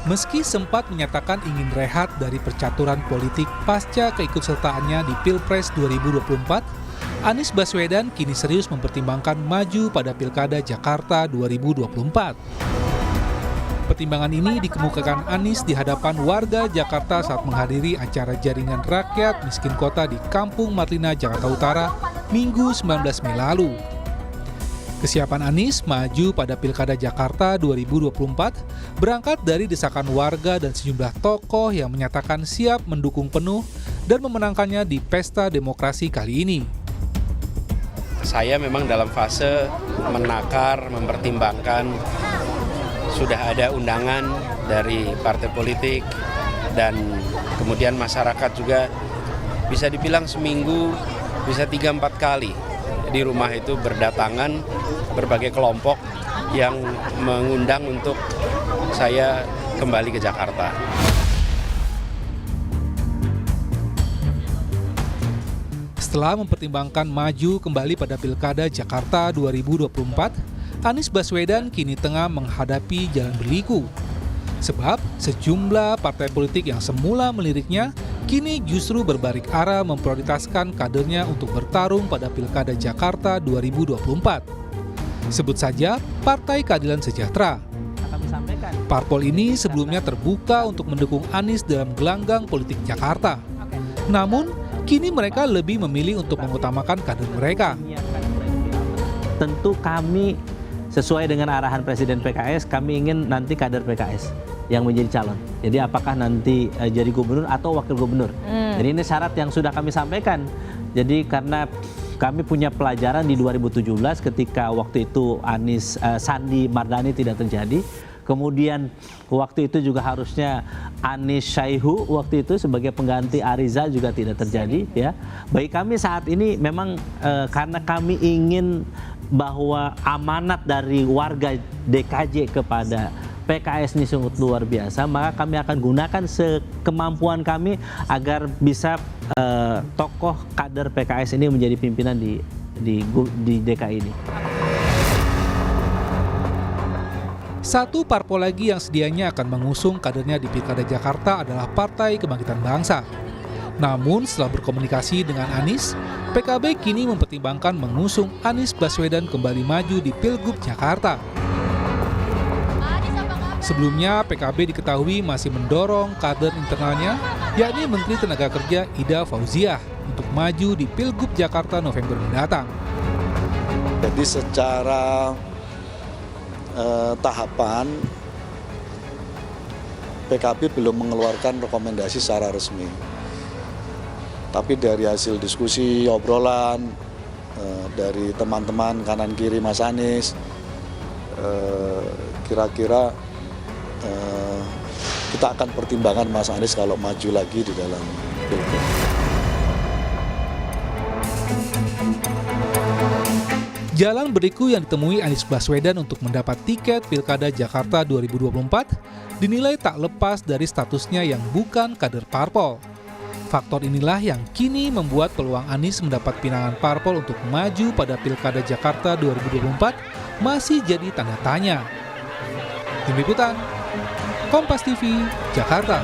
Meski sempat menyatakan ingin rehat dari percaturan politik pasca keikutsertaannya di Pilpres 2024, Anies Baswedan kini serius mempertimbangkan maju pada Pilkada Jakarta 2024. Pertimbangan ini dikemukakan Anies di hadapan warga Jakarta saat menghadiri acara Jaringan Rakyat Miskin Kota di Kampung Marlina, Jakarta Utara, Minggu 19 Mei lalu. Kesiapan Anies maju pada Pilkada Jakarta 2024 berangkat dari desakan warga dan sejumlah tokoh yang menyatakan siap mendukung penuh dan memenangkannya di Pesta Demokrasi kali ini. Saya memang dalam fase menakar, mempertimbangkan, sudah ada undangan dari partai politik dan kemudian masyarakat juga bisa dibilang seminggu bisa 3-4 kali di rumah itu berdatangan berbagai kelompok yang mengundang untuk saya kembali ke Jakarta. Setelah mempertimbangkan maju kembali pada Pilkada Jakarta 2024, Anies Baswedan kini tengah menghadapi jalan berliku. Sebab sejumlah partai politik yang semula meliriknya kini justru berbalik arah memprioritaskan kadernya untuk bertarung pada Pilkada Jakarta 2024. Sebut saja Partai Keadilan Sejahtera. Parpol ini sebelumnya terbuka untuk mendukung Anies dalam gelanggang politik Jakarta. Namun, kini mereka lebih memilih untuk mengutamakan kader mereka. Tentu kami sesuai dengan arahan Presiden PKS, kami ingin nanti kader PKS yang menjadi calon. Jadi apakah nanti jadi gubernur atau wakil gubernur. Jadi ini syarat yang sudah kami sampaikan. Jadi karena kami punya pelajaran di 2017 ketika waktu itu Anies Sandi Mardani tidak terjadi. Kemudian waktu itu juga harusnya Anies Syaihu waktu itu sebagai pengganti Ariza juga tidak terjadi ya. Bagi kami saat ini memang karena kami ingin bahwa amanat dari warga DKJ kepada PKS ini sungguh luar biasa, maka kami akan gunakan sekemampuan kami agar bisa tokoh kader PKS ini menjadi pimpinan di DKI ini. Satu parpol lagi yang sedianya akan mengusung kadernya di Pilkada Jakarta adalah Partai Kebangkitan Bangsa. Namun setelah berkomunikasi dengan Anies, PKB kini mempertimbangkan mengusung Anies Baswedan kembali maju di Pilgub Jakarta. Sebelumnya, PKB diketahui masih mendorong kader internalnya, yakni Menteri Tenaga Kerja Ida Fauziah, untuk maju di Pilgub Jakarta November mendatang. Jadi secara tahapan, PKB belum mengeluarkan rekomendasi secara resmi. Tapi dari hasil diskusi, obrolan, dari teman-teman kanan kiri Mas Anies, kira-kira kita akan pertimbangkan Mas Anies kalau maju lagi di dalam pilgub. Jalan berliku yang ditemui Anies Baswedan untuk mendapat tiket Pilkada Jakarta 2024 dinilai tak lepas dari statusnya yang bukan kader parpol. Faktor inilah yang kini membuat peluang Anies mendapat pinangan parpol untuk maju pada Pilkada Jakarta 2024 masih jadi tanda tanya. Tim Liputan, Kompas TV, Jakarta.